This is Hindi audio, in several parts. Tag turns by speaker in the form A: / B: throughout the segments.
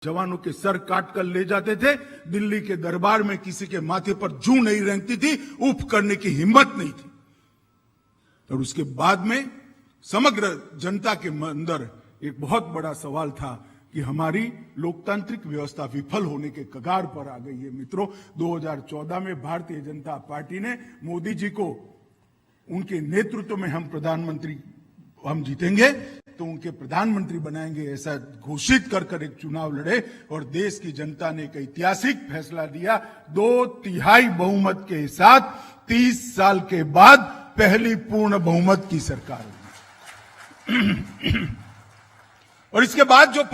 A: जवानों के सर काट कर ले जाते थे। दिल्ली के दरबार में किसी के माथे पर जू नहीं रेंगती थी, उफ करने की हिम्मत नहीं थी। और उसके बाद में समग्र जनता के अंदर एक बहुत बड़ा सवाल था कि हमारी लोकतांत्रिक व्यवस्था विफल होने के कगार पर आ गई है। मित्रों, 2014 में भारतीय जनता पार्टी ने मोदी जी को, उनके नेतृत्व में हम जीतेंगे तो उनके प्रधानमंत्री बनाएंगे, ऐसा घोषित कर एक चुनाव लड़े और देश की जनता ने एक ऐतिहासिक फैसला लिया। 2/3 बहुमत के साथ 30 साल के बाद पहली पूर्ण बहुमत की सरकार हुई। और इसके बाद जो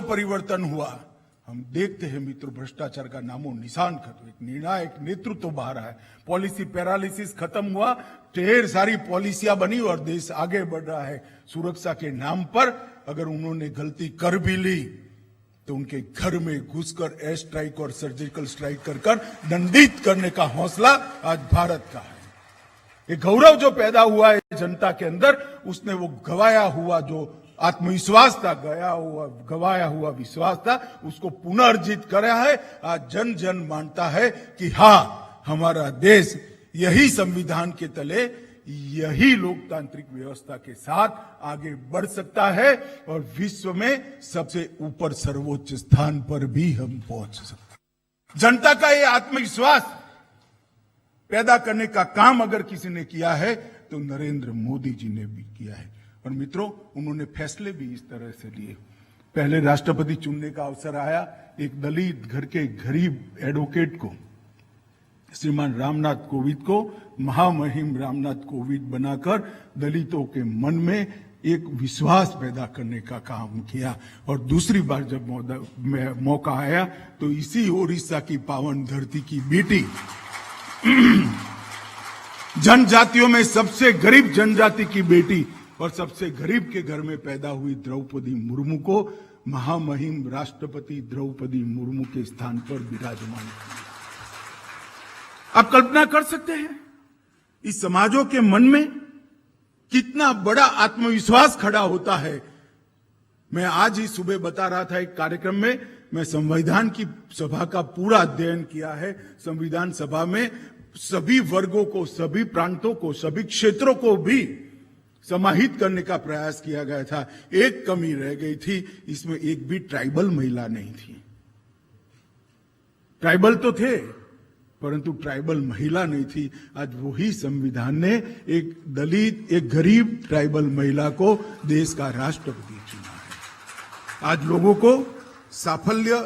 A: परिवर्तन हुआ, हम देखते हैं मित्रों, भ्रष्टाचार का नामो निशान खत्म, एक निर्णायक नेतृत्व बाहर आया, पॉलिसी पैरालिसिस खत्म हुआ, ढेर सारी पॉलिसियां बनी और देश आगे बढ़ रहा है। सुरक्षा के नाम पर अगर उन्होंने गलती कर भी ली तो उनके घर में घुसकर एयर स्ट्राइक और सर्जिकल स्ट्राइक कर दंडित करने का हौसला आज भारत का है। ये गौरव जो पैदा हुआ है जनता के अंदर, उसने वो गवाया हुआ जो आत्मविश्वास था, गवाया हुआ विश्वास था, उसको पुनर्जित करा है। आज जन जन मानता है कि हाँ, हमारा देश यही संविधान के तले, यही लोकतांत्रिक व्यवस्था के साथ आगे बढ़ सकता है और विश्व में सबसे ऊपर सर्वोच्च स्थान पर भी हम पहुंच सकते हैं। जनता का ये आत्मविश्वास पैदा करने का काम अगर किसी ने किया है तो नरेंद्र मोदी जी ने भी किया है। और मित्रों, उन्होंने फैसले भी इस तरह से लिए। पहले राष्ट्रपति चुनने का अवसर आया, एक दलित घर के गरीब एडवोकेट को, श्रीमान रामनाथ कोविंद को महामहिम रामनाथ कोविंद बनाकर दलितों के मन में एक विश्वास पैदा करने का काम किया। और दूसरी बार जब मौका आया तो इसी ओडिशा की पावन धरती की बेटी, जनजातियों में सबसे गरीब जनजाति की बेटी और सबसे गरीब के घर में पैदा हुई द्रौपदी मुर्मू को महामहिम राष्ट्रपति द्रौपदी मुर्मू के स्थान पर विराजमान किया। आप कल्पना कर सकते हैं इस समाजों के मन में कितना बड़ा आत्मविश्वास खड़ा होता है। मैं आज ही सुबह बता रहा था एक कार्यक्रम में, मैं संविधान की सभा का पूरा अध्ययन किया है। संविधान सभा में सभी वर्गों को, सभी प्रांतों को, सभी क्षेत्रों को भी समाहित करने का प्रयास किया गया था। एक कमी रह गई थी, इसमें एक भी ट्राइबल महिला नहीं थी। ट्राइबल तो थे परंतु ट्राइबल महिला नहीं थी। आज वही संविधान ने एक दलित, एक गरीब ट्राइबल महिला को देश का राष्ट्रपति चुना है। आज लोगों को साफल्य,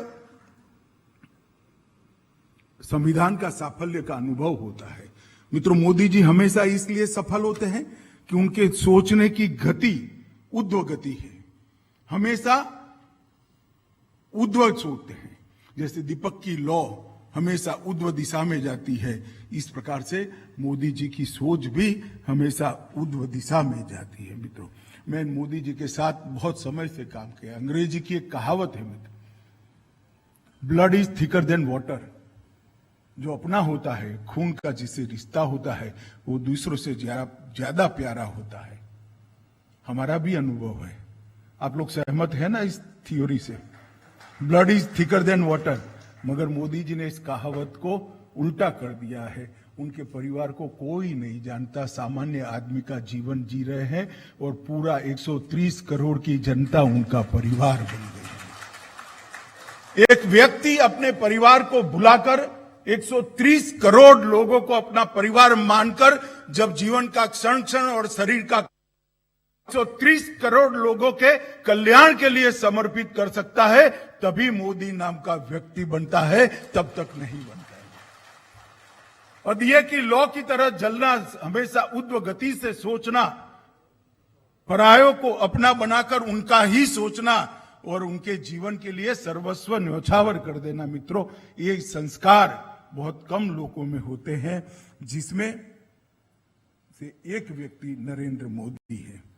A: संविधान का साफल्य का अनुभव होता है। मित्रों, मोदी जी हमेशा इसलिए सफल होते हैं कि उनके सोचने की गति ऊर्ध्व गति है, हमेशा ऊर्ध्व सोचते हैं। जैसे दीपक की लौ हमेशा ऊर्ध्व दिशा में जाती है, इस प्रकार से मोदी जी की सोच भी हमेशा ऊर्ध्व दिशा में जाती है। मित्रों, मैं मोदी जी के साथ बहुत समय से काम किया। अंग्रेजी की एक कहावत है मित्र, blood is thicker than water. जो अपना होता है, खून का जिससे रिश्ता होता है, वो दूसरों से ज्यादा प्यारा होता है। हमारा भी अनुभव है। आप लोग सहमत है ना इस थ्योरी से, blood is thicker than water. मगर मोदी जी ने इस कहावत को उल्टा कर दिया है। उनके परिवार को कोई नहीं जानता, सामान्य आदमी का जीवन जी रहे हैं और पूरा 130 करोड़ की जनता उनका परिवार बन गई है। एक व्यक्ति अपने परिवार को भुलाकर 130 करोड़ लोगों को अपना परिवार मानकर जब जीवन का क्षण क्षण और शरीर का 130 करोड़ लोगों के कल्याण के लिए समर्पित कर सकता है, तभी मोदी नाम का व्यक्ति बनता है, तब तक नहीं बनता है। और दिए की लौ की तरह जलना, हमेशा ऊर्ध्व गति से सोचना, परायों को अपना बनाकर उनका ही सोचना और उनके जीवन के लिए सर्वस्व न्यौछावर कर देना। मित्रों, ये संस्कार बहुत कम लोगों में होते हैं, जिसमें से एक व्यक्ति नरेंद्र मोदी है।